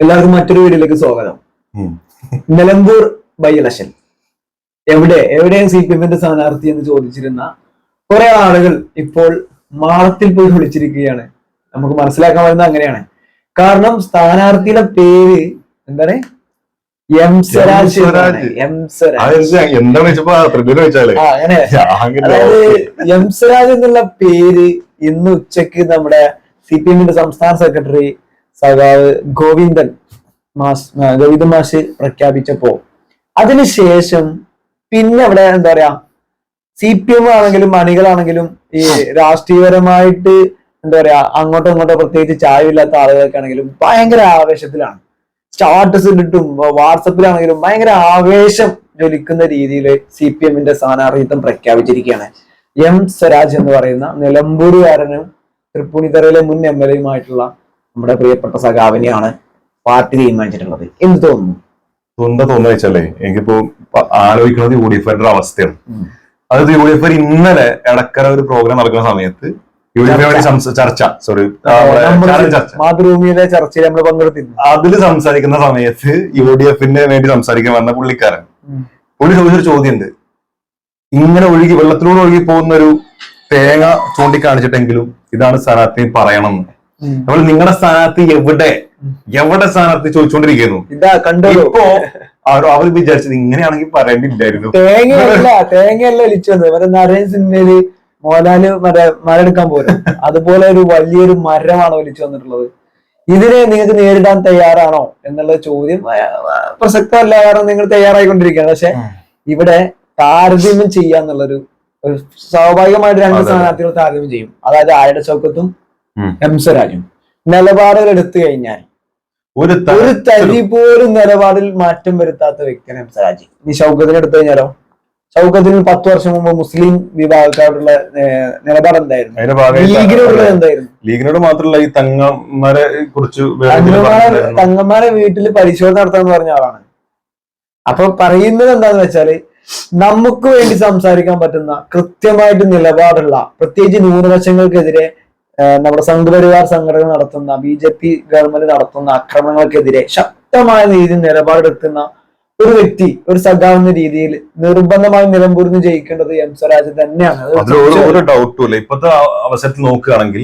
എല്ലാവർക്കും മറ്റൊരു വീഡിയോയിലേക്ക് സ്വാഗതം. നിലമ്പൂർ ബൈ ഇലക്ഷൻ എവിടെയും CPM സ്ഥാനാർത്ഥി എന്ന് ചോദിച്ചിരുന്ന കുറെ ആളുകൾ ഇപ്പോൾ മാളത്തിൽ പോയി വിളിച്ചിരിക്കുകയാണ്. നമുക്ക് മനസ്സിലാക്കാൻ പറ്റുന്നത് അങ്ങനെയാണ്. കാരണം സ്ഥാനാർത്ഥിയുടെ പേര് എന്താണ്? എം സ്വരാജ്. എം സ്വരാജ് എന്നുള്ള പേര് ഇന്ന് ഉച്ചക്ക് നമ്മുടെ CPM സംസ്ഥാന സെക്രട്ടറി സഖാവ് ഗോവിന്ദൻ മാഷ് പ്രഖ്യാപിച്ചപ്പോ അതിനുശേഷം പിന്നെ അവിടെ എന്താ പറയാ CPM ആണെങ്കിലും അണികളാണെങ്കിലും ഈ രാഷ്ട്രീയപരമായിട്ട് എന്താ പറയാ അങ്ങോട്ടോ ഇങ്ങോട്ടോ പ്രത്യേകിച്ച് ചായവില്ലാത്ത ആളുകൾക്കാണെങ്കിലും ഭയങ്കര ആവേശത്തിലാണ്. സ്റ്റാറ്റസ് ഇട്ടിട്ടും വാട്സപ്പിലാണെങ്കിലും ഭയങ്കര ആവേശം ജ്വലിക്കുന്ന രീതിയിൽ CPM സ്ഥാനാർത്ഥിത്വം പ്രഖ്യാപിച്ചിരിക്കുകയാണ്. എം സ്വരാജ് എന്ന് പറയുന്ന നിലമ്പൂരുകാരനും തൃപ്പൂണിത്തറയിലെ മുൻ MLA യുമായിട്ടുള്ള നമ്മുടെ പ്രിയപ്പെട്ട സഖാവിനെയാണ് പാർട്ടി തീരുമാനിച്ചിട്ടുള്ളത്. എന്ത് തോന്നുന്നു? തോന്നുന്ന വെച്ചല്ലേ, എനിക്കിപ്പോ ആലോചിക്കുന്നത് UDF അവസ്ഥയാണ്. അതായത് UDF ഇന്നലെ എടക്കര ഒരു പ്രോഗ്രാം നടക്കുന്ന സമയത്ത് മാതൃഭൂമിയിലെ ചർച്ചയിൽ നമ്മൾ പങ്കെടുത്തിരുന്നു. അതിൽ സംസാരിക്കുന്ന സമയത്ത് UDF വേണ്ടി സംസാരിക്കാൻ വന്ന പുള്ളി ചോദിച്ചൊരു ചോദ്യമുണ്ട്. ഇങ്ങനെ വെള്ളത്തിലൂടെ ഒഴുകി പോകുന്ന ഒരു തേങ്ങ ചൂണ്ടിക്കാണിച്ചിട്ടെങ്കിലും ഇതാണ് സ്ഥാനാർത്ഥി പറയണം എന്ന്. അപ്പോൾ നിങ്ങളുടെ സ്ഥാനാർത്ഥി എവിടെ സ്ഥാനാർത്ഥി ചോദിച്ചുകൊണ്ടിരിക്കുന്നു. ഇപ്പോ അവർ വിചാരിച്ചത് ഇങ്ങനെയാണെങ്കിൽ പറയേണ്ടില്ലായിരുന്നു. തേങ്ങയല്ല വലിച്ചു വന്നത്. നരേൻ സിനിമയില് മോഹൻലാല് മരം പോലും അതുപോലെ ഒരു വലിയൊരു മരമാണ് വലിച്ചു വന്നിട്ടുള്ളത്. ഇതിനെ നിങ്ങൾക്ക് നേരിടാൻ തയ്യാറാണോ എന്നുള്ള ചോദ്യം പ്രസക്തമല്ല. കാരണം നിങ്ങൾ തയ്യാറായിക്കൊണ്ടിരിക്കുകയാണ്. പക്ഷെ ഇവിടെ താരതമ്യം ചെയ്യാന്നുള്ളൊരു സ്വാഭാവികമായിട്ട് രണ്ട് സ്ഥാനാർത്ഥികൾ താരതമ്യം ചെയ്യും. അതായത് ആരുടെ ചൗക്കത്തും എം സ്വരാജും നിലപാടുകൾ എടുത്തു കഴിഞ്ഞാൽ ഒരു തരി പോലും നിലപാടിൽ മാറ്റം വരുത്താത്ത വ്യക്തിയാണ് എം സ്വരാജ്. ഇനി ഷൗക്കത്തിന് എടുത്തു കഴിഞ്ഞാലോ, ഷൗക്കത്തിന് 10 വർഷം മുമ്പ് മുസ്ലിം വിഭാഗക്കാരുടെ നിലപാട് എന്തായിരുന്നു? ലീഗിനോട് മാത്രമല്ല ഈ തങ്ങന്മാരെ കുറിച്ച് തങ്ങന്മാരെ വീട്ടിൽ പരിശോധന നടത്താന്ന് പറഞ്ഞ ആളാണ്. അപ്പൊ പറയുന്നത് എന്താന്ന് വെച്ചാല് നമുക്ക് വേണ്ടി സംസാരിക്കാൻ പറ്റുന്ന കൃത്യമായിട്ട് നിലപാടുള്ള, പ്രത്യേകിച്ച് ന്യൂനപക്ഷങ്ങൾക്കെതിരെ നമ്മുടെ സംഘപരിവാർ സംഘടന നടത്തുന്ന BJP ഗവൺമെന്റ് നടത്തുന്ന ആക്രമണങ്ങൾക്കെതിരെ ശക്തമായ രീതിയിൽ നിലപാടെടുക്കുന്ന ഒരു വ്യക്തി, ഒരു സഖാവെന്ന രീതിയിൽ നിർബന്ധമായും നിലമ്പൂരിൽ നിന്ന് ജയിക്കേണ്ടത് എം സ്വരാജ് തന്നെയാണ്. ഒരു ഡൗട്ടും ഇല്ല. ഇപ്പോഴത്തെ അവസരത്തിൽ നോക്കുകയാണെങ്കിൽ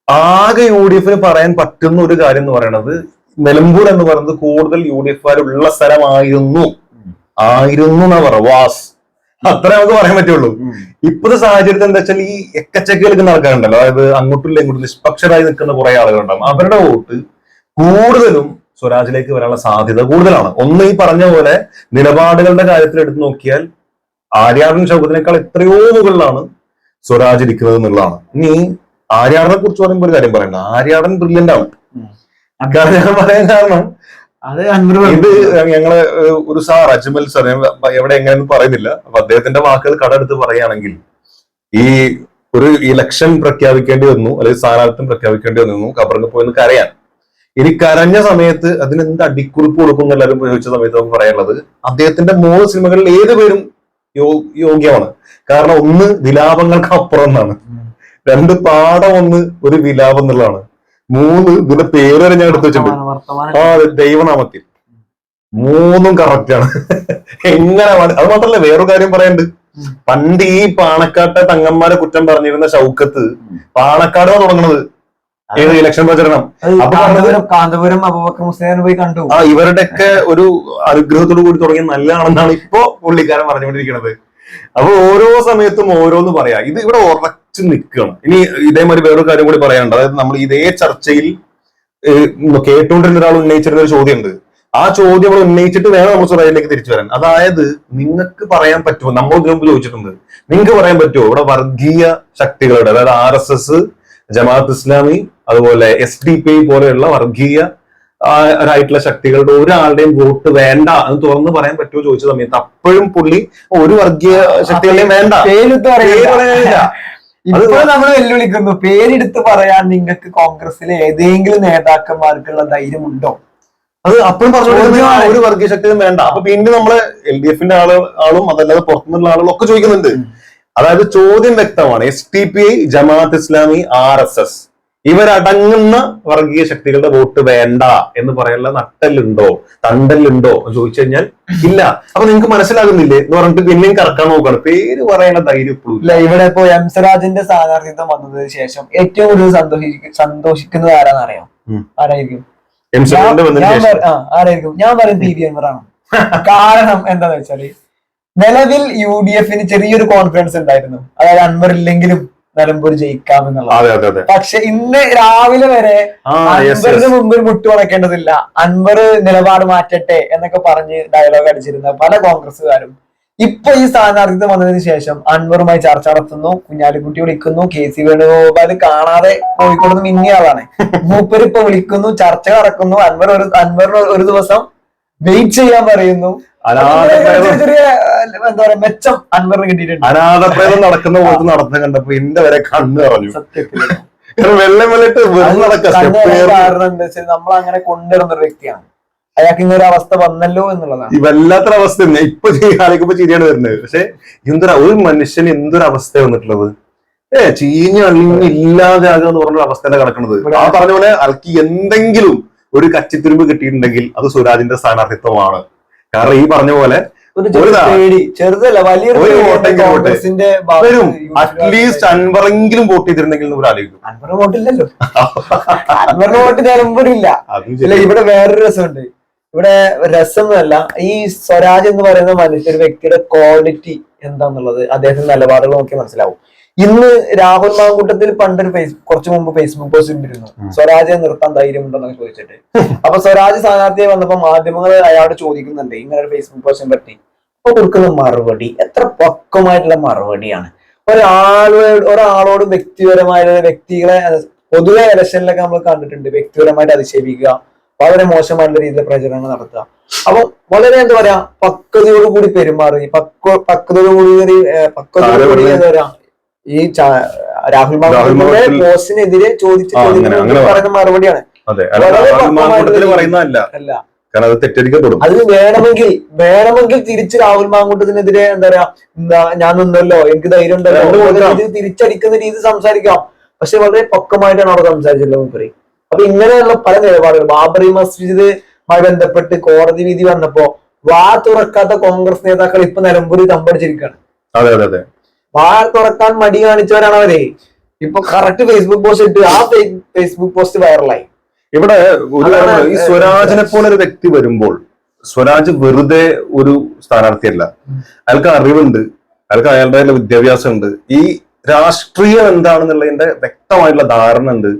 ആകെ UDF പറയാൻ പറ്റുന്ന ഒരു കാര്യം എന്ന് പറയുന്നത് നിലമ്പൂർ എന്ന് പറയുന്നത് കൂടുതൽ UDF ഉള്ള സ്ഥലമായിരുന്നു എന്നാ പറയാ. വാസ് അത്ര നമുക്ക് പറയാൻ പറ്റുള്ളൂ. ഇപ്പോഴത്തെ സാഹചര്യത്തിൽ എന്താ വെച്ചാൽ ഈ എക്കച്ചക്ക നിൽക്കുന്ന ആൾക്കാരുണ്ടല്ലോ, അതായത് അങ്ങോട്ടും ഇങ്ങോട്ടും നിഷ്പക്ഷരായി നിൽക്കുന്ന കുറെ ആളുകളുണ്ടാവും. അവരുടെ വോട്ട് കൂടുതലും സ്വരാജിലേക്ക് വരാനുള്ള സാധ്യത കൂടുതലാണ്. ഒന്ന്, ഈ പറഞ്ഞ പോലെ നിലപാടുകളുടെ കാര്യത്തിൽ എടുത്തു നോക്കിയാൽ ആര്യാടൻ ഷൗക്കത്തിനേക്കാൾ എത്രയോ മുകളിലാണ് സ്വരാജ് ഇരിക്കുന്നത് എന്നുള്ളതാണ്. ഇനി ആര്യാടനെ കുറിച്ച് പറയുമ്പോൾ ഒരു കാര്യം പറയണ്ട, ആര്യാടൻ ബ്രില്യന്റ് ആണ്. ഞാൻ പറയാൻ കാരണം ഇത് ഞങ്ങള് ഒരു സാർ അജ്മൽ സാർ, എവിടെ എങ്ങനെയൊന്നും പറയുന്നില്ല, അപ്പൊ അദ്ദേഹത്തിന്റെ വാക്കുകൾ കടമെടുത്ത് പറയുകയാണെങ്കിൽ ഈ ഒരു ഇലക്ഷൻ പ്രഖ്യാപിക്കേണ്ടി വന്നു, അല്ലെങ്കിൽ സ്ഥാനാർത്ഥിത്വം പ്രഖ്യാപിക്കേണ്ടി വന്നു, ഖബറിന് പോയെന്ന് കരയാൻ. ഇനി കരഞ്ഞ സമയത്ത് അതിന് എന്ത് അടിക്കുറിപ്പ് കൊടുക്കും എന്നെല്ലാവരും ചോദിച്ച സമയത്ത് നമുക്ക് പറയാനുള്ളത് അദ്ദേഹത്തിന്റെ 3 സിനിമകളിൽ ഏത് പേരും യോഗ്യമാണ്. കാരണം ഒന്ന് വിലാപങ്ങൾക്ക് അപ്പുറം എന്നാണ്, 2 പാഠം, ഒന്ന് ഒരു വിലാപം എന്നുള്ളതാണ്, 3 ഇതിന്റെ പേര് വരെ ഞാൻ എടുത്തു വെച്ചിട്ടുണ്ട്, ദൈവനാമത്തിൽ. 3ഉം കറക്റ്റ് ആണ്. എങ്ങനെ അത് മാത്രല്ല വേറൊരു കാര്യം പറയാനുണ്ട്. പണ്ട് ഈ പാണക്കാട്ടെ തങ്ങന്മാരെ കുറ്റം പറഞ്ഞിരുന്ന ഷൗക്കത്ത് പാണക്കാട് തുടങ്ങുന്നത് ഏത് ഇലക്ഷൻ പ്രചരണം. ഇവരുടെയൊക്കെ ഒരു അനുഗ്രഹത്തോടു കൂടി തുടങ്ങിയ നല്ലതാണെന്നാണ് ഇപ്പോ പുള്ളിക്കാരൻ പറഞ്ഞുകൊണ്ടിരിക്കുന്നത്. അപ്പൊ ഓരോ സമയത്തും ഓരോന്ന് പറയാ. ഇത് ഇവിടെ ഉറച്ചു നിൽക്കുകയാണ്. ഇനി ഇതേമാതിരി വേറൊരു കാര്യം കൂടി പറയാനുണ്ട്. അതായത് നമ്മൾ ഇതേ ചർച്ചയിൽ കേട്ടുകൊണ്ടിരുന്ന ഒരാൾ ഉന്നയിച്ചിരുന്ന ഒരു ചോദ്യമുണ്ട്. ആ ചോദ്യം നമ്മൾ ഉന്നയിച്ചിട്ട് വേണം നമ്മൾ സ്വരാജിലേക്ക് തിരിച്ചു വരാൻ. അതായത് നിങ്ങൾക്ക് പറയാൻ പറ്റുമോ, നമ്മൾ ഇതിനു മുമ്പ് ചോദിച്ചിട്ടുണ്ട്, നിങ്ങൾക്ക് പറയാൻ പറ്റുമോ ഇവിടെ വർഗീയ ശക്തികളുടെ, അതായത് RSS, ജമാഅത്ത് ഇസ്ലാമി, അതുപോലെ SDPI പോലെയുള്ള വർഗീയ ആയിട്ടുള്ള ശക്തികളുടെ ഒരാളുടെയും വോട്ട് വേണ്ട എന്ന് തുറന്ന് പറയാൻ പറ്റുമോ ചോദിച്ച സമയത്ത് അപ്പോഴും പുള്ളി ഒരു വർഗീയ ശക്തികളുടെയും വേണ്ട. ഇപ്പോൾ നമ്മൾ വെല്ലുവിളിക്കുന്നു, പേരെടുത്ത് പറയാൻ നിങ്ങൾക്ക് കോൺഗ്രസിലെ ഏതെങ്കിലും നേതാക്കന്മാർക്കുള്ള ധൈര്യമുണ്ടോ? അത് അപ്പോഴും പറഞ്ഞു ഒരു വർഗീയ ശക്തിയും വേണ്ട. അപ്പൊ പിന്നെ നമ്മള് LDF ആളും അതല്ലാതെ പുറത്തുനിന്നുള്ള ആളുകളും ഒക്കെ ചോദിക്കുന്നുണ്ട്. അതായത് ചോദ്യം വ്യക്തമാണ്. SDPI, ജമാഅത്ത് ഇസ്ലാമി, RSS ഇവരടങ്ങുന്ന വർഗീയ ശക്തികളുടെ വോട്ട് വേണ്ട എന്ന് പറയാനുള്ള നട്ടലുണ്ടോ തണ്ടലുണ്ടോ എന്ന് ചോദിച്ചു കഴിഞ്ഞാൽ ഇല്ല. അപ്പൊ നിങ്ങൾക്ക് മനസ്സിലാകുന്നില്ലേ എന്ന് പറഞ്ഞിട്ട് പിന്നെയും കറക്കാൻ നോക്കുകയാണ്. പേര് പറയേണ്ട ധൈര്യം ഇപ്പോഴും ഇല്ല. ഇവിടെ ഇപ്പോ എം സ്വരാജിന്റെ സ്ഥാനാർത്ഥിത്വം വന്നതിന് ശേഷം ഏറ്റവും കൂടുതൽ സന്തോഷിക്കുന്നത് ആരാന്നറിയാം? ആരായിരിക്കും? ആരായിരിക്കും? ഞാൻ പറയും പി വി അൻവറാണ്. കാരണം എന്താന്ന് വെച്ചാല് നിലവിൽ UDF-ന് ചെറിയൊരു കോൺഫിഡൻസ് ഉണ്ടായിരുന്നു, അതായത് അൻവർ ഇല്ലെങ്കിലും നിലമ്പൂർ ജയിക്കാം എന്നുള്ളത്. പക്ഷെ ഇന്ന് രാവിലെ വരെ അൻവറിന് മുമ്പിൽ മുട്ടുടക്കേണ്ടതില്ല, അൻവർ നിലപാട് മാറ്റട്ടെ എന്നൊക്കെ പറഞ്ഞ് ഡയലോഗ് അടിച്ചിരുന്ന പല കോൺഗ്രസ്സുകാരും ഇപ്പൊ ഈ സ്ഥാനാർത്ഥിത്വം വന്നതിന് ശേഷം അൻവറുമായി ചർച്ച നടത്തുന്നു, കുഞ്ഞാലിക്കുട്ടി വിളിക്കുന്നു, KC വേണുഗോപാൽ കാണാതെ കോഴിക്കോട് നിന്ന് മിന്നിയ ആളാണ്, മൂപ്പര് ഇപ്പൊ വിളിക്കുന്നു, ചർച്ച നടക്കുന്നു, അൻവറിന് ഒരു ദിവസം വെയിറ്റ് ചെയ്യാൻ പറയുന്നു. ചെറിയ എന്താ പറയാ മെച്ചം അൻവറിന് കിട്ടിയിട്ടുണ്ട്. അനാഥപ്രേതം നടക്കുന്ന പോലത്തെ നടത്തം കണ്ടപ്പോ എന്റെ വരെ കണ്ണ് പറഞ്ഞു. സത്യത്തിൽ വെള്ളം വെള്ളിട്ട് കാരണം എന്താ വെച്ചാൽ നമ്മൾ അങ്ങനെ കൊണ്ടുവരുന്ന ഒരു വ്യക്തിയാണ്. അയാൾക്ക് ഇങ്ങനൊരു അവസ്ഥ വന്നല്ലോ എന്നുള്ളതാണ്. ഈ വല്ലാത്തൊരു അവസ്ഥ തന്നെ ഇപ്പൊ ആലോചിക്കുമ്പോ ചിരിയാണ് വരുന്നത്. പക്ഷെ ഒരു മനുഷ്യന് എന്തൊരു അവസ്ഥ വന്നിട്ടുള്ളത്, ചീഞ്ഞ അളിഞ്ഞ് ഇല്ലാതെ ആകുക എന്ന് പറഞ്ഞൊരു അവസ്ഥയുടെ കിടക്കുന്നത്. ആ പറഞ്ഞ പോലെ ആൾക്ക് എന്തെങ്കിലും ഒരു കച്ചിത്തുരുമ്പ് കിട്ടിയിട്ടുണ്ടെങ്കിൽ അത് സ്വരാജിന്റെ സ്ഥാനാർത്ഥിത്വമാണ്. കാരണം ഈ പറഞ്ഞ പോലെ ചെറുതല്ല വലിയൊരു വരും. അറ്റ്ലീസ്റ്റ് അൻവറെങ്കിലും വോട്ട് ചെയ്തിരുന്നെങ്കിൽ എന്ന് ആലോചിക്കും. അൻവർ വോട്ടില്ലല്ലോ, അൻവറിന് വോട്ട് നിലമ്പൂരില്ല. ഇവിടെ വേറൊരു രസമുണ്ട്. ഇവിടെ രസമൊന്നുമല്ല, ഈ സ്വരാജ് എന്ന് പറയുന്ന മനുഷ്യ വ്യക്തിയുടെ ക്വാളിറ്റി എന്താന്നുള്ളത് അദ്ദേഹത്തിന്റെ നിലപാടുകൾ നോക്കി മനസ്സിലാവും. ഇന്ന് രാഹുൽ മാങ്കൂട്ടത്തിൽ പണ്ടൊരു കുറച്ചു മുമ്പ് ഫേസ്ബുക്ക് പോസ്റ്റ് ഇട്ടിരുന്നു, സ്വരാജെ നിർത്താൻ ധൈര്യമുണ്ടെന്നൊക്കെ ചോദിച്ചിട്ട്. അപ്പൊ സ്വരാജ് സ്ഥാനാർത്ഥിയെ വന്നപ്പോ മാധ്യമങ്ങൾ അയാളോട് ചോദിക്കുന്നുണ്ട് ഇങ്ങനെ ഒരു ഫേസ്ബുക്ക് പോസ്റ്റിനെ പറ്റി. അപ്പൊ കൊടുക്കുന്ന മറുപടി എത്ര പക്വമായിട്ടുള്ള മറുപടിയാണ്. ഒരാളോട് വ്യക്തികളെ പൊതുവെ ഇലക്ഷനിലൊക്കെ നമ്മൾ കണ്ടിട്ടുണ്ട്, വ്യക്തിപരമായിട്ട് അധിക്ഷേപിക്കുക, വളരെ മോശമായിട്ടുള്ള രീതിയിൽ പ്രചരണങ്ങൾ നടത്തുക. അപ്പൊ വളരെ എന്താ പറയാ പക്വതയോടുകൂടി പെരുമാറി, പക്വതയോടുകൂടി എന്താ പറയാ ഈ രാഹുൽ മാങ്കൂട്ടത്തിന്റെ പോസ്റ്റിനെതിരെ ചോദിച്ച പറയുന്ന മറുപടിയാണ്. അത് വേണമെങ്കിൽ തിരിച്ച് രാഹുൽ മാങ്കൂട്ടത്തിനെതിരെ എന്താ പറയാ ഞാൻ നിന്നല്ലോ, എനിക്ക് ധൈര്യം ഉണ്ടല്ലോ, തിരിച്ചടിക്കുന്ന രീതി സംസാരിക്കാം. പക്ഷെ വളരെ പക്വമായിട്ടാണ് അവിടെ സംസാരിച്ചല്ലോ മൂപ്പര്. അപ്പൊ ഇങ്ങനെയുള്ള പല നിലപാടുകൾ, ബാബറി മസ്ജിദുമായി ബന്ധപ്പെട്ട് കോടതി വിധി വന്നപ്പോ വാ തുറക്കാത്ത കോൺഗ്രസ് നേതാക്കൾ ഇപ്പൊ നിലമ്പൂരിൽ തമ്പടിച്ചിരിക്കുകയാണ്. വാ തുറക്കാൻ മടി കാണിച്ചവരാണ് അവരെ. ഇപ്പൊ കറക്റ്റ് ഫേസ്ബുക്ക് പോസ്റ്റ് ഇട്ട് ആ ഫേസ്ബുക്ക് പോസ്റ്റ് വൈറലായി. ഇവിടെ ഈ സ്വരാജിനെ പോലെ ഒരു വ്യക്തി വരുമ്പോൾ, സ്വരാജ് വെറുതെ ഒരു സ്ഥാനാർത്ഥിയല്ല, അയാൾക്ക് അറിവുണ്ട്, അയാൾക്ക് അയാളുടെ വിദ്യാഭ്യാസം ഉണ്ട്, ഈ രാഷ്ട്രീയം എന്താണെന്നുള്ളതിന്റെ വ്യക്തമായിട്ടുള്ള ധാരണ ഉണ്ട്.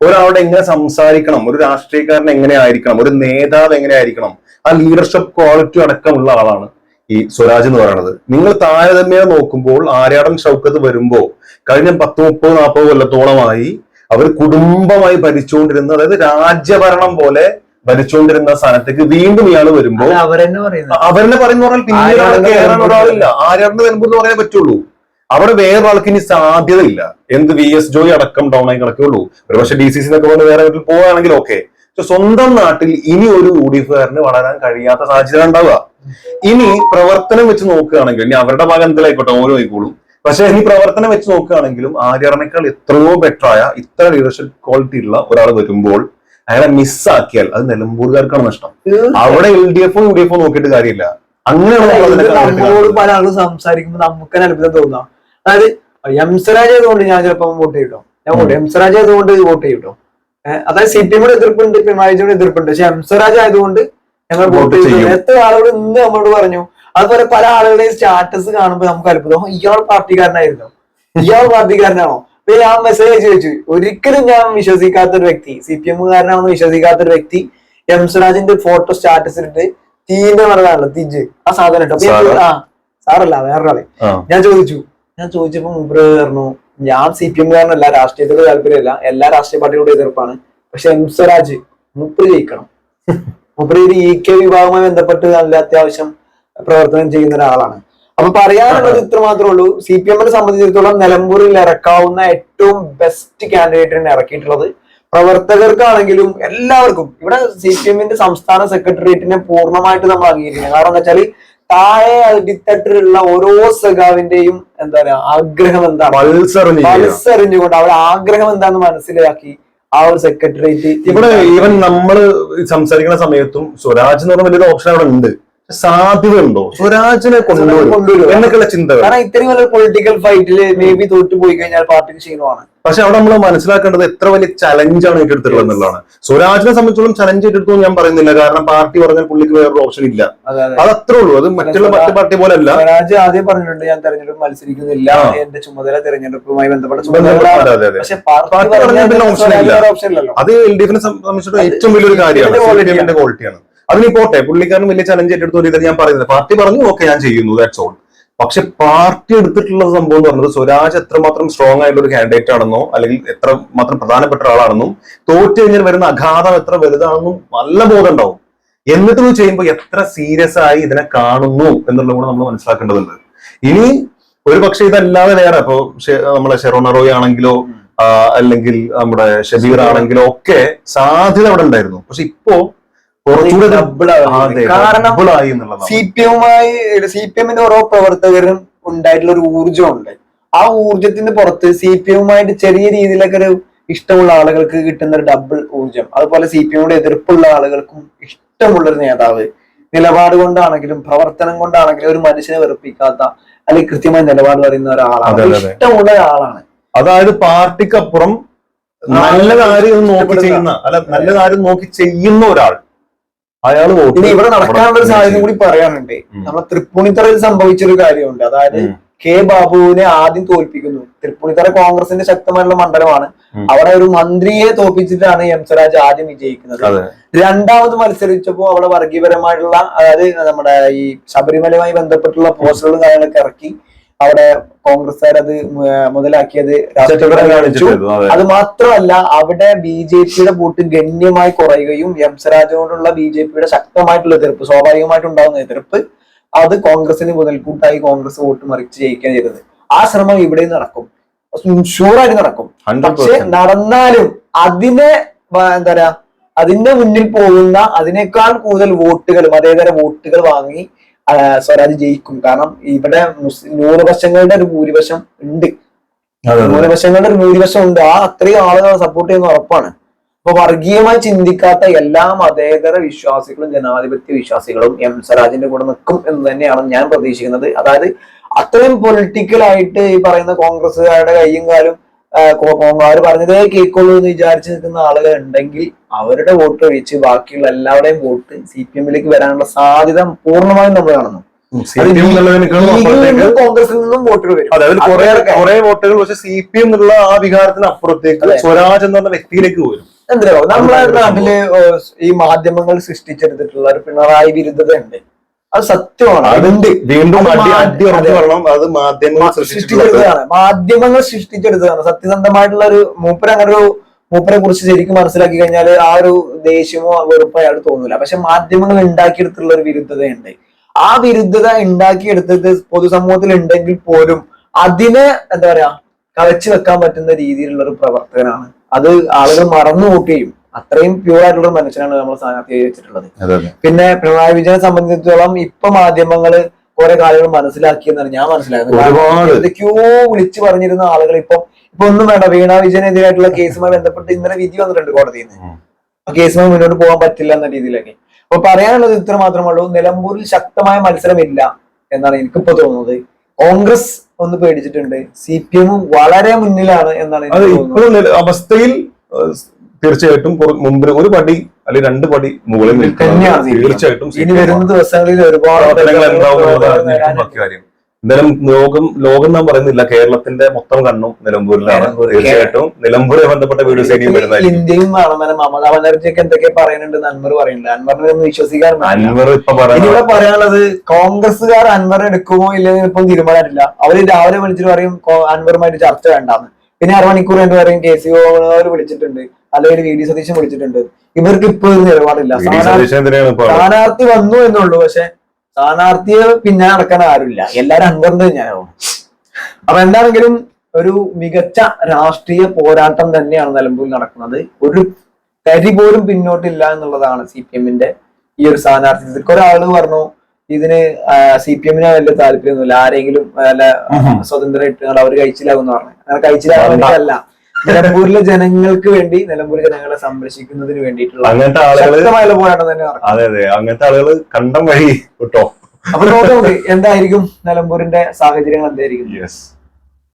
ഒരാളോട് എങ്ങനെ സംസാരിക്കണം, ഒരു രാഷ്ട്രീയക്കാരൻ എങ്ങനെ ആയിരിക്കണം, ഒരു നേതാവ് എങ്ങനെ ആയിരിക്കണം, ആ ലീഡർഷിപ്പ് ക്വാളിറ്റി അടക്കമുള്ള ആളാണ് ഈ സ്വരാജ് എന്ന് പറയുന്നത്. നിങ്ങൾ താരതമ്യം നോക്കുമ്പോൾ ആര്യാടൻ ഷൗക്കത്ത് വരുമ്പോ കഴിഞ്ഞ 10, 30, 40 കൊല്ലത്തോളമായി അവർ കുടുംബമായി ഭരിച്ചുകൊണ്ടിരുന്ന, അതായത് രാജ്യഭരണം പോലെ ഭരിച്ചുകൊണ്ടിരുന്ന സ്ഥാനത്തേക്ക് വീണ്ടും ഇയാൾ വരുമ്പോ അവരെന്നെ പറയുന്ന പറഞ്ഞാൽ പിന്നീട് കയറാൻ ഒരാളില്ല. ആര്യാടന് വരുമ്പോൾ എന്ന് പറയാൻ പറ്റുള്ളൂ. അവിടെ വേറൊരാൾക്ക് ഇനി സാധ്യതയില്ല. എന്ത് VS ജോയ് അടക്കം ഡൗൺ ആയി കിടക്കുള്ളൂ. ഒരുപക്ഷെ DCC എന്നൊക്കെ പോലെ വേറെ വീട്ടിൽ പോവുകയാണെങ്കിൽ ഓക്കെ. സ്വന്തം നാട്ടിൽ ഇനി ഒരു UDF-കാരന് വളരാൻ കഴിയാത്ത സാഹചര്യം ഉണ്ടാവുക. ഇനി പ്രവർത്തനം വെച്ച് നോക്കുകയാണെങ്കിൽ, ഇനി അവരുടെ ഭാഗം എന്തിലായിക്കോട്ടെ ഓരോ ആയിക്കോളും, പക്ഷെ ഇനി പ്രവർത്തനം വെച്ച് നോക്കുകയാണെങ്കിലും ആര്യാടനേക്കാൾ എത്രയോ ബെറ്ററായ ഇത്ര ലീഡർഷിപ്പ് ക്വാളിറ്റി ഉള്ള ഒരാൾ വരുമ്പോൾ അയാളെ മിസ്സാക്കിയാൽ അത് നിലമ്പൂർകാർക്കാണ് നഷ്ടം. അവിടെ LDF-ഉം UDF-ഉം നോക്കിയിട്ട് കാര്യമില്ല. അങ്ങനെയാണ് പല ആളും സംസാരിക്കുമ്പോൾ നമുക്ക് അത്ഭുതം തോന്നാം. അതായത് എം സ്വരാജ് ആയതുകൊണ്ട് ഞാൻ ചിലപ്പോൾ വോട്ട് ചെയ്യട്ടോ, എം സ്വരാജ് ആയതുകൊണ്ട് വോട്ട് ചെയ്യട്ടോ. അതായത് CPM-യുടെ എതിർപ്പുണ്ട്, പിണറായി വിജയന്റെ എതിർപ്പുണ്ട്, പക്ഷെ എം സ്വരാജ് ആയതുകൊണ്ട് ഞങ്ങൾ വോട്ട് ചെയ്യും. എത്ര ആളുകൾ ഇന്ന് നമ്മളോട് പറഞ്ഞു. അതുപോലെ പല ആളുകളുടെയും സ്റ്റാറ്റസ് കാണുമ്പോൾ നമുക്ക് അത്ഭുതം, ഇയാൾ പാർട്ടിക്കാരനായിരുന്നു, ഇയാൾ പാർട്ടിക്കാരനാണോ? അപ്പൊ ഞാൻ മെസ്സേജ് അയച്ചു ചോദിച്ചു. ഒരിക്കലും ഞാൻ വിശ്വസിക്കാത്തൊരു വ്യക്തി, CPM-കാരനാണെന്ന് വിശ്വസിക്കാത്തൊരു വ്യക്തി എം സ്വരാജിന്റെ ഫോട്ടോ സ്റ്റാറ്റസ് ഇട്ട് തീന്റെ പറഞ്ഞാണല്ലോ തിജ് ആ സാധനം ഇട്ടോ. സാറല്ല വേറൊരാളെ ഞാൻ ചോദിച്ചപ്പോ മുമ്പ് പറഞ്ഞു ഞാൻ CPM-കാരനല്ല, രാഷ്ട്രീയത്തോട് താല്പര്യമില്ല, എല്ലാ രാഷ്ട്രീയ പാർട്ടിയോട് എതിർപ്പാണ്, പക്ഷെ എം സ്വരാജ് മുപ്പര് ജയിക്കണം. മുപ്പര് ഒരു EK വിഭാഗവുമായി ബന്ധപ്പെട്ട് നല്ല അത്യാവശ്യം പ്രവർത്തനം ചെയ്യുന്ന ഒരാളാണ്. അപ്പൊ പറയാനുള്ളത് ഇത്ര മാത്രമേ ഉള്ളൂ. CPM-നെ സംബന്ധിച്ചിടത്തോളം നിലമ്പൂരിൽ ഇറക്കാവുന്ന ഏറ്റവും ബെസ്റ്റ് കാൻഡിഡേറ്റിനെ ഇറക്കിയിട്ടുള്ളത്. പ്രവർത്തകർക്കാണെങ്കിലും എല്ലാവർക്കും ഇവിടെ CPM-ന്റെ സംസ്ഥാന സെക്രട്ടേറിയറ്റിനെ പൂർണ്ണമായിട്ട് നമ്മൾ അംഗീകരിക്കണം. കാരണം എന്താ വെച്ചാൽ താഴെ അടിത്തട്ടിലുള്ള ഓരോ സഖാവിന്റെയും എന്താ പറയാ ആഗ്രഹം എന്താണ്, പൾസറിഞ്ഞുകൊണ്ട് അവരുടെ ആഗ്രഹം എന്താന്ന് മനസ്സിലാക്കി ആ ഒരു സെക്രട്ടേറിയറ്റ് ഇവിടെ ഈവൻ നമ്മള് സംസാരിക്കുന്ന സമയത്തും സ്വരാജ് എന്ന് പറഞ്ഞ വലിയൊരു ഓപ്ഷൻ അവിടെ ഉണ്ട്. സാധ്യത ഉണ്ടോ സ്വരാജിനെ കൊണ്ടുവരും എന്നൊക്കെയുള്ള ചിന്തകൾ? കാരണം ഇത്രയും വലിയ പൊളിറ്റിക്കൽ ഫൈറ്റില് മേ ബി തോറ്റു പോയി കഴിഞ്ഞാൽ പാർട്ടിക്ക് ക്ഷീണമാണ്. പക്ഷെ അവിടെ നമ്മൾ മനസ്സിലാക്കേണ്ടത് എത്ര വലിയ ചലഞ്ചാണ് ഏറ്റെടുത്തിട്ടുള്ളത് എന്നുള്ളതാണ്. സ്വരാജിനെ സംബന്ധിച്ചോളം ചലഞ്ച് ഏറ്റെടുത്തു ഞാൻ പറയുന്നില്ല, കാരണം പാർട്ടി പറഞ്ഞാൽ പുള്ളിക്ക് വേറൊരു ഓപ്ഷൻ ഇല്ല. അത് അത്രേ ഉള്ളൂ. അത് മറ്റു പാർട്ടി പോലെ അല്ല. സ്വരാജ് ആദ്യം പറഞ്ഞിട്ടുണ്ട് ഞാൻ തെരഞ്ഞെടുപ്പ് മത്സരിക്കുന്നില്ല, എന്റെ ചുമതല തെരഞ്ഞെടുപ്പുമായി ബന്ധപ്പെട്ട പക്ഷെ പാർട്ടി ഓപ്ഷൻ ഇല്ല. അത് LDFനെ സംബന്ധിച്ചിടത്തോളം ഏറ്റവും വലിയൊരു കാര്യമാണ്, ക്വാളിറ്റിയാണ്. അതിന് പോട്ടെ, പുള്ളിക്കാരൻ വലിയ ചലഞ്ച് ഏറ്റെടുത്തു ഇത് ഞാൻ പറയുന്നത്. പാർട്ടി പറഞ്ഞു ഓക്കെ ഞാൻ ചെയ്യുന്നു, ദാറ്റ്സ് ഓൾ. പക്ഷെ പാർട്ടി എടുത്തിട്ടുള്ള സംഭവം എന്ന് പറയുന്നത് സ്വരാജ് എത്രമാത്രം സ്ട്രോങ് ആയിട്ടുള്ള ഒരു കാൻഡിഡേറ്റ് ആണെന്നോ അല്ലെങ്കിൽ എത്ര മാത്രം പ്രധാനപ്പെട്ട ആളാണെന്നും തോറ്റു കഴിഞ്ഞാൽ വരുന്ന അഘാതം എത്ര വലുതാണെന്നും നല്ല ബോധം ഉണ്ടാവും. എന്നിട്ട് ഇത് ചെയ്യുമ്പോൾ എത്ര സീരിയസ് ആയി ഇതിനെ കാണുന്നു എന്നുള്ളത് കൂടെ നമ്മൾ മനസ്സിലാക്കേണ്ടതുണ്ട്. ഇനി ഒരു പക്ഷെ ഇതല്ലാതെ വേറെ ഇപ്പോ നമ്മളെ ഷെറോൺ റോയ് ആണെങ്കിലോ അല്ലെങ്കിൽ നമ്മുടെ ഷബീർ ആണെങ്കിലോ ഒക്കെ സാധ്യത അവിടെ ഉണ്ടായിരുന്നു. പക്ഷെ ഇപ്പോ കാരണം CPM-ന്റെ ഓരോ പ്രവർത്തകരും ഉണ്ടായിട്ടുള്ള ഒരു ഊർജ്ജമുണ്ട്. ആ ഊർജ്ജത്തിന്റെ പുറത്ത് CPM-വുമായിട്ട് ചെറിയ രീതിയിലൊക്കെ ഒരു ഇഷ്ടമുള്ള ആളുകൾക്ക് കിട്ടുന്ന ഒരു ഡബിൾ ഊർജ്ജം, അതുപോലെ CPM-യോട് എതിർപ്പുള്ള ആളുകൾക്കും ഇഷ്ടമുള്ളൊരു നേതാവ്, നിലപാട് കൊണ്ടാണെങ്കിലും പ്രവർത്തനം കൊണ്ടാണെങ്കിലും ഒരു മനുഷ്യനെ വെറുപ്പിക്കാത്ത അല്ലെങ്കിൽ കൃത്യമായ നിലപാട് പറയുന്ന ഒരാളാണ്, ഇഷ്ടമുള്ള ഒരാളാണ്. അതായത് പാർട്ടിക്കപ്പുറം നല്ല കാര്യം നോക്കി ചെയ്യുന്ന നല്ല കാര്യം നോക്കി ചെയ്യുന്ന ഒരാൾ. ഇനി ഇവിടെ നടക്കാനുള്ള ഒരു സാഹചര്യം കൂടി പറയാനുണ്ട്. നമ്മളെ തൃപ്പൂണിത്തറയിൽ സംഭവിച്ചൊരു കാര്യമുണ്ട്. അതായത് കെ ബാബുവിനെ ആദ്യം തോൽപ്പിക്കുന്നു. തൃപ്പൂണിത്തറ കോൺഗ്രസിന്റെ ശക്തമായിട്ടുള്ള മണ്ഡലമാണ്. അവിടെ ഒരു മന്ത്രിയെ തോൽപ്പിച്ചിട്ടാണ് എം സ്വരാജ് ആദ്യം വിജയിക്കുന്നത്. രണ്ടാമത് മത്സരിച്ചപ്പോ അവിടെ വർഗീയപരമായിട്ടുള്ള, അതായത് നമ്മുടെ ഈ ശബരിമലയുമായി ബന്ധപ്പെട്ടുള്ള പോസ്റ്ററുകളും കാര്യങ്ങളൊക്കെ ഇറക്കി അവിടെ കോൺഗ്രസ്സുകാർ അത് മുതലാക്കിയത് കാണിച്ചു. അത് മാത്രമല്ല അവിടെ BJP-യുടെ വോട്ട് ഗണ്യമായി കുറയുകയും എം സ്വരാജിനോടുള്ള BJP-യുടെ ശക്തമായിട്ടുള്ള എതിർപ്പ്, സ്വാഭാവികമായിട്ടുണ്ടാകുന്ന എതിർപ്പ്, അത് കോൺഗ്രസിന് മുതൽക്കൂട്ടായി കോൺഗ്രസ് വോട്ട് മറിച്ച് ജയിക്കാൻ ചെയ്തത്. ആ ശ്രമം ഇവിടെ നടക്കും, ഷുവറായിട്ട് നടക്കും. പക്ഷെ നടന്നാലും അതിനെ എന്താ പറയാ, അതിന്റെ മുന്നിൽ പോകുന്ന അതിനേക്കാൾ കൂടുതൽ വോട്ടുകൾ, മതേതര വോട്ടുകൾ വാങ്ങി സ്വരാജ് ജയിക്കും. കാരണം ഇവിടെ ന്യൂനപക്ഷങ്ങളുടെ ഒരു ഭൂരിപക്ഷം ഉണ്ട്, ന്യൂനപക്ഷങ്ങളുടെ ഒരു ഭൂരിപക്ഷം ഉണ്ട്. ആ അത്രയും ആളുകൾ സപ്പോർട്ട് ചെയ്യുന്ന ഉറപ്പാണ്. അപ്പൊ വർഗീയമായി ചിന്തിക്കാത്ത എല്ലാ മതേതര വിശ്വാസികളും ജനാധിപത്യ വിശ്വാസികളും എം സ്വരാജിന്റെ കൂടെ നിൽക്കും എന്ന് തന്നെയാണ് ഞാൻ പ്രതീക്ഷിക്കുന്നത്. അതായത് അത്രയും പൊളിറ്റിക്കലായിട്ട് ഈ പറയുന്ന കോൺഗ്രസ്സുകാരുടെ കയ്യും കാലും അവർ പറഞ്ഞതേ കേൾക്കുള്ളൂ എന്ന് വിചാരിച്ചു നിൽക്കുന്ന ആളുകൾ ഉണ്ടെങ്കിൽ അവരുടെ വോട്ട് ഒഴിച്ച് ബാക്കിയുള്ള എല്ലാവരുടെയും വോട്ട് CPM-ലേക്ക് വരാനുള്ള സാധ്യത പൂർണ്ണമായും നമ്മൾ കാണുന്നു. കോൺഗ്രസിൽ നിന്നും വോട്ടുകൾ വരും, അതായത് കുറെ വോട്ടുകൾ. പക്ഷെ CPM എന്നുള്ള ആ വികാരത്തിന് അപ്പുറത്തേക്ക് സ്വരാജ് എന്ന് പറഞ്ഞ വ്യക്തിയിലേക്ക് വരും. എന്തോ നമ്മളെ നാട്ടില് ഈ മാധ്യമങ്ങൾ സൃഷ്ടിച്ചെടുത്തിട്ടുള്ള ഒരു പിണറായി വിരുദ്ധത ഉണ്ട്. അത് സത്യമാണ്, അതുണ്ട്. വീണ്ടും അത് മാധ്യമങ്ങൾ സൃഷ്ടിച്ചെടുത്തതാണ്. സത്യസന്ധമായിട്ടുള്ള ഒരു മൂപ്പരെ കുറിച്ച് ശരിക്കും മനസ്സിലാക്കി കഴിഞ്ഞാൽ ആ ഒരു ദേഷ്യമോ വെറുപ്പോ അയാൾ തോന്നൂല. പക്ഷെ മാധ്യമങ്ങൾ ഉണ്ടാക്കിയെടുത്തുള്ള ഒരു വിരുദ്ധതയുണ്ട്. ആ വിരുദ്ധത ഉണ്ടാക്കിയെടുത്തത് പൊതുസമൂഹത്തിൽ ഉണ്ടെങ്കിൽ പോലും അതിനെ എന്താ പറയാ കളച്ചു വെക്കാൻ പറ്റുന്ന രീതിയിലുള്ള ഒരു പ്രവർത്തകനാണ്. അത് ആളുകൾ മറന്നു നോക്കുകയും അത്രയും പ്യൂർ ആയിട്ടുള്ള മനുഷ്യനാണ് നമ്മൾ സ്ഥാനാർത്ഥിയായി വെച്ചിട്ടുള്ളത്. പിന്നെ പിണറായി വിജയനെ സംബന്ധിച്ചിടത്തോളം ഇപ്പൊ മാധ്യമങ്ങള് കുറെ കാര്യങ്ങൾ മനസ്സിലാക്കിയെന്നാണ് ഞാൻ മനസ്സിലാക്കുന്നത്. എന്തൊക്കെയോ വിളിച്ചു പറഞ്ഞിരുന്ന ആളുകൾ ഇപ്പൊ ഒന്നും വേണ്ട, വീണ വിജയനെതിരായിട്ടുള്ള കേസുമായി ബന്ധപ്പെട്ട് ഇന്നലെ വിധി വന്നിട്ടുണ്ട് കോടതിയിൽ നിന്ന്. ആ കേസുമായി മുന്നോട്ട് പോകാൻ പറ്റില്ല എന്ന രീതിയിലൊക്കെ. അപ്പൊ പറയാനുള്ളത് ഇത്ര മാത്രമേ ഉള്ളൂ. നിലമ്പൂരിൽ ശക്തമായ മത്സരമില്ല എന്നാണ് എനിക്കിപ്പോ തോന്നുന്നത്. കോൺഗ്രസ് ഒന്ന് പേടിച്ചിട്ടുണ്ട്, CPM വളരെ മുന്നിലാണ് എന്നാണ് അവസ്ഥയിൽ. തീർച്ചയായിട്ടും മുമ്പിൽ ഒരു പടി അല്ലെങ്കിൽ 2 പടി മുകളിൽ തീർച്ചയായിട്ടും ഇനി വരുന്ന ദിവസങ്ങളിൽ ഒരുപാട് കാര്യം. എന്തായാലും ലോകം നാം പറയുന്നില്ല, കേരളത്തിന്റെ മൊത്തം കണ്ണും നിലമ്പൂരിലാണ്. തീർച്ചയായിട്ടും നിലമ്പൂരെ ബന്ധപ്പെട്ട വീഡിയോസ് ഇന്ത്യയും മമതാ ബാനർജിയൊക്കെ എന്തൊക്കെ പറയുന്നുണ്ട് അൻവർ പറയുന്നുണ്ട്. അൻവറിനെ ഒന്ന് വിശ്വസിക്കാൻ അൻവർ ഇവിടെ പറയാനുള്ളത് കോൺഗ്രസ്സുകാർ അൻവർ എടുക്കുമോ ഇല്ലെങ്കിൽ ഇപ്പം തീരുമാനമായിട്ടില്ല. അവര് രാവിലെ വിളിച്ചിട്ട് പറയും അൻവറുമായിട്ട് ചർച്ച വേണ്ടാന്ന്. പിന്നെ 6 മണിക്കൂർ കഴിഞ്ഞ് പറയും KC വിളിച്ചിട്ടുണ്ട്, അല്ലെങ്കിൽ VD സതീശൻ വിളിച്ചിട്ടുണ്ട്. ഇവർക്ക് ഇപ്പൊ ഒരു നിലപാടില്ല. സ്ഥാനാർത്ഥി വന്നു എന്നുള്ളൂ, പക്ഷെ സ്ഥാനാർത്ഥിയെ പിന്നെ നടക്കാൻ ആരുമില്ല. എല്ലാരും അൻവറിന്റെ ഞാനാവും. അപ്പൊ എന്താണെങ്കിലും ഒരു മികച്ച രാഷ്ട്രീയ പോരാട്ടം തന്നെയാണ് നിലമ്പൂരിൽ നടക്കുന്നത്. ഒരു തരി പോലും പിന്നോട്ടില്ല എന്നുള്ളതാണ് CPM-ന്റെ ഈ ഒരു സ്ഥാനാർത്ഥി. ഒരാള് പറഞ്ഞു ഇതിന് CPM-ന് വലിയ താല്പര്യമൊന്നുമില്ല, ആരെങ്കിലും വല്ല സ്വതന്ത്രമായിട്ട് അവർ കഴിച്ചിലാകുമെന്ന് പറഞ്ഞു. അങ്ങനെ കഴിച്ചിലാകാൻ വേണ്ടിയല്ല, നിലമ്പൂരിലെ ജനങ്ങൾക്ക് വേണ്ടി നിലമ്പൂർ ജനങ്ങളെ സംരക്ഷിക്കുന്നതിന് വേണ്ടിയിട്ടുള്ള അങ്ങനത്തെ ആളുകള് ശക്തമായ പോരാട്ടം തന്നെ നടക്കും. അതെ അതെ, അങ്ങനത്തെ ആളുകൾ കണ്ടം വഴി കിട്ടോ. അപ്പൊ നോക്കാം നമുക്ക് എന്തായിരിക്കും നിലമ്പൂരിന്റെ സാഹചര്യങ്ങൾ എന്തായിരിക്കും. യെസ്.